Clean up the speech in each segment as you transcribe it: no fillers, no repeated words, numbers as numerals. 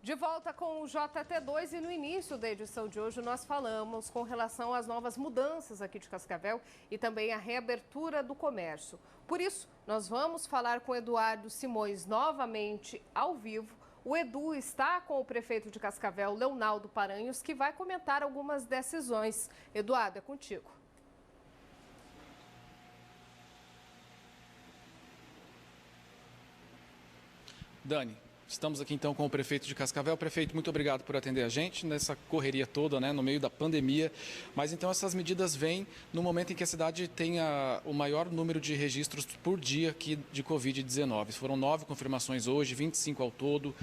De volta com o JT2 e no início da edição de hoje nós falamos com relação às novas mudanças aqui de Cascavel e também a reabertura do comércio. Por isso, nós vamos falar com Eduardo Simões novamente ao vivo. O Edu está com o prefeito de Cascavel, Leonaldo Paranhos, que vai comentar algumas decisões. Eduardo, é contigo. Dani, estamos aqui então com o prefeito de Cascavel. Prefeito, muito obrigado por atender a gente nessa correria toda, no meio da pandemia. Mas então essas medidas vêm no momento em que a cidade tem o maior número de registros por dia aqui de Covid-19. Foram 9 confirmações hoje, 25 ao todo.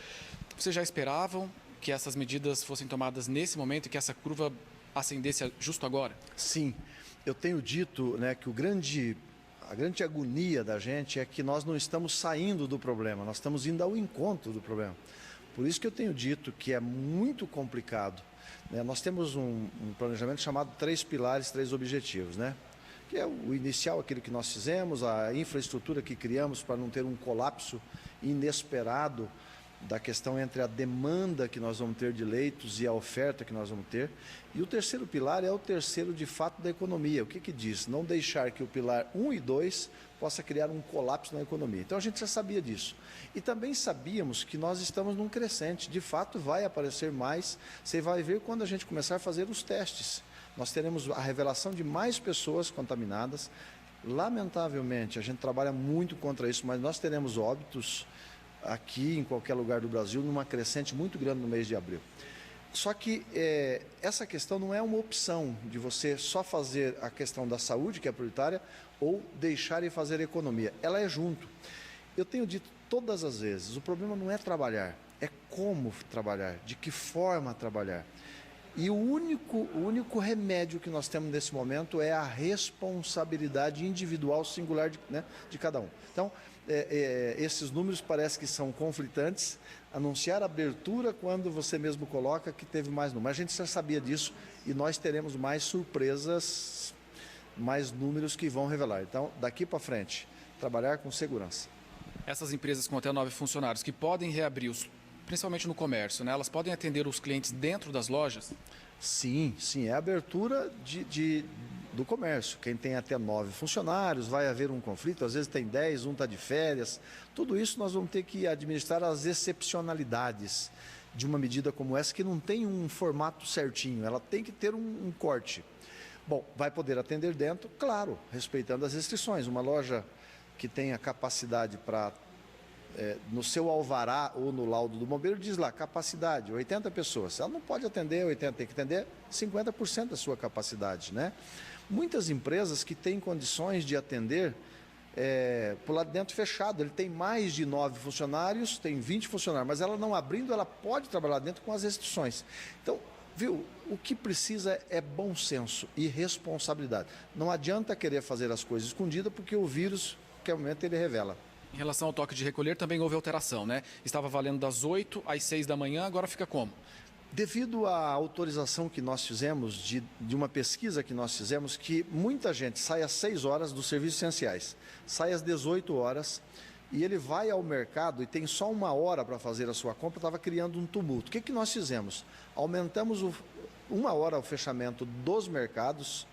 Vocês já esperavam que essas medidas fossem tomadas nesse momento e que essa curva ascendesse justo agora? Sim, eu tenho dito que a grande agonia da gente é que nós não estamos saindo do problema, nós estamos indo ao encontro do problema. Por isso que eu tenho dito que é muito complicado. Nós temos um planejamento chamado 3 pilares, 3 objetivos, que é o inicial, aquilo que nós fizemos, a infraestrutura que criamos para não ter um colapso inesperado da questão entre a demanda que nós vamos ter de leitos e a oferta que nós vamos ter. E o terceiro pilar é o terceiro de fato da economia. O que diz? Não deixar que o pilar 1 e 2 possa criar um colapso na economia. Então a gente já sabia disso. E também sabíamos que nós estamos num crescente. De fato vai aparecer mais. Você vai ver quando a gente começar a fazer os testes. Nós teremos a revelação de mais pessoas contaminadas. Lamentavelmente, a gente trabalha muito contra isso, mas nós teremos óbitos aqui em qualquer lugar do Brasil, numa crescente muito grande no mês de abril. Só que essa questão não é uma opção de você só fazer a questão da saúde, que é prioritária, ou deixar e fazer economia. Ela é junto. Eu tenho dito todas as vezes, o problema não é trabalhar, é como trabalhar, de que forma trabalhar. E o único remédio que nós temos nesse momento é a responsabilidade individual singular de cada um. Então, esses números parecem que são conflitantes. Anunciar abertura quando você mesmo coloca que teve mais números. A gente já sabia disso e nós teremos mais surpresas, mais números que vão revelar. Então, daqui para frente, trabalhar com segurança. Essas empresas com até 9 funcionários que podem reabrir, principalmente no comércio, elas podem atender os clientes dentro das lojas? Sim, é a abertura do comércio. Quem tem até 9 funcionários, vai haver um conflito, às vezes tem 10, um está de férias. Tudo isso nós vamos ter que administrar as excepcionalidades de uma medida como essa, que não tem um formato certinho, ela tem que ter um corte. Bom, vai poder atender dentro, claro, respeitando as restrições. Uma loja que tenha capacidade para, no seu alvará ou no laudo do bombeiro, diz lá, capacidade, 80 pessoas. Ela não pode atender 80, tem que atender 50% da sua capacidade, Muitas empresas que têm condições de atender por lá dentro fechado, ele tem mais de 9 funcionários, tem 20 funcionários, mas ela não abrindo, ela pode trabalhar dentro com as restrições. Então, o que precisa é bom senso e responsabilidade. Não adianta querer fazer as coisas escondidas, porque o vírus, em qualquer momento, ele revela. Em relação ao toque de recolher, também houve alteração, Estava valendo das 8 às 6 da manhã, agora fica como? Devido à autorização que nós fizemos, de uma pesquisa que nós fizemos, que muita gente sai às 6 horas dos serviços essenciais, sai às 18 horas, e ele vai ao mercado e tem só 1 hora para fazer a sua compra, estava criando um tumulto. O que nós fizemos? Aumentamos 1 hora o fechamento dos mercados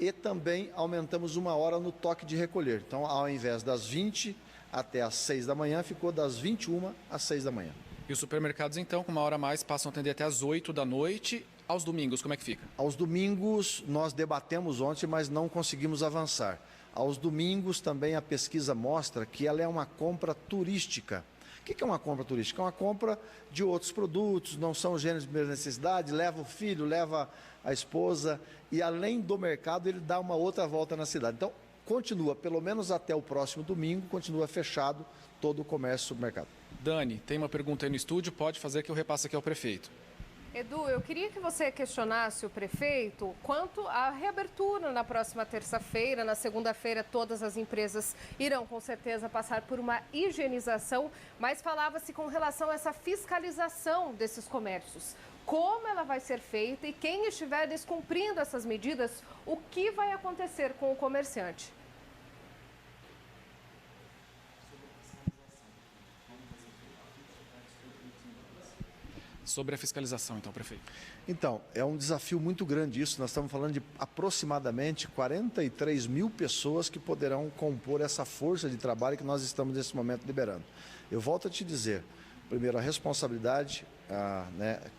e também aumentamos 1 hora no toque de recolher. Então, ao invés das 20 até às 6 da manhã, ficou das 21 às 6 da manhã. E os supermercados, então, com 1 hora a mais, passam a atender até às 8 da noite. Aos domingos, como é que fica? Aos domingos, nós debatemos ontem, mas não conseguimos avançar. Aos domingos, também a pesquisa mostra que ela é uma compra turística. O que é uma compra turística? É uma compra de outros produtos, não são gêneros de primeira necessidade, leva o filho, leva a esposa, e além do mercado, ele dá uma outra volta na cidade. Então, continua, pelo menos até o próximo domingo, continua fechado todo o comércio supermercado. Dani, tem uma pergunta aí no estúdio, pode fazer que eu repasso aqui ao prefeito. Edu, eu queria que você questionasse o prefeito quanto à reabertura na próxima terça-feira. Na segunda-feira, todas as empresas irão, com certeza, passar por uma higienização, mas falava-se com relação a essa fiscalização desses comércios. Como ela vai ser feita e quem estiver descumprindo essas medidas, o que vai acontecer com o comerciante? Sobre a fiscalização, então, prefeito. Então, é um desafio muito grande isso. Nós estamos falando de aproximadamente 43 mil pessoas que poderão compor essa força de trabalho que nós estamos nesse momento liberando. Eu volto a te dizer, primeiro, a responsabilidade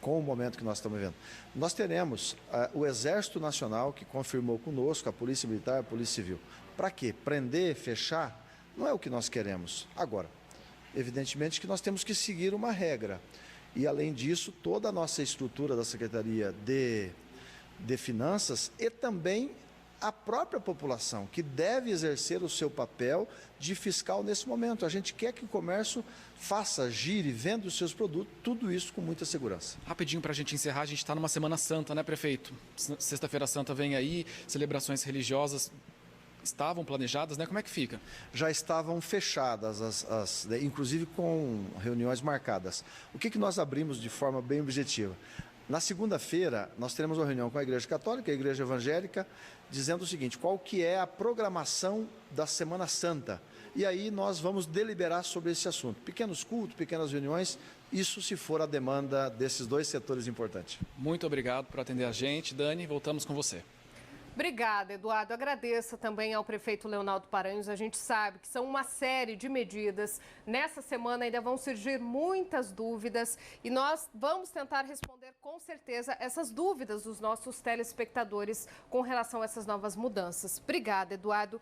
com o momento que nós estamos vivendo. Nós teremos o Exército Nacional, que confirmou conosco, a Polícia Militar, a Polícia Civil. Para quê? Prender, fechar, não é o que nós queremos. Agora, evidentemente que nós temos que seguir uma regra. E, além disso, toda a nossa estrutura da Secretaria de Finanças e também a própria população, que deve exercer o seu papel de fiscal nesse momento. A gente quer que o comércio faça, gire, venda os seus produtos, tudo isso com muita segurança. Rapidinho para a gente encerrar, a gente está numa Semana Santa, né, prefeito? Sexta-feira Santa vem aí, celebrações religiosas estavam planejadas, né? Como é que fica? Já estavam fechadas, inclusive com reuniões marcadas. O que nós abrimos de forma bem objetiva? Na segunda-feira, nós teremos uma reunião com a Igreja Católica e a Igreja Evangélica, dizendo o seguinte: qual que é a programação da Semana Santa? E aí nós vamos deliberar sobre esse assunto. Pequenos cultos, pequenas reuniões, isso se for a demanda desses dois setores importantes. Muito obrigado por atender a gente. Dani, voltamos com você. Obrigada, Eduardo. Agradeço também ao prefeito Leonardo Paranhos. A gente sabe que são uma série de medidas. Nessa semana ainda vão surgir muitas dúvidas e nós vamos tentar responder com certeza essas dúvidas dos nossos telespectadores com relação a essas novas mudanças. Obrigada, Eduardo.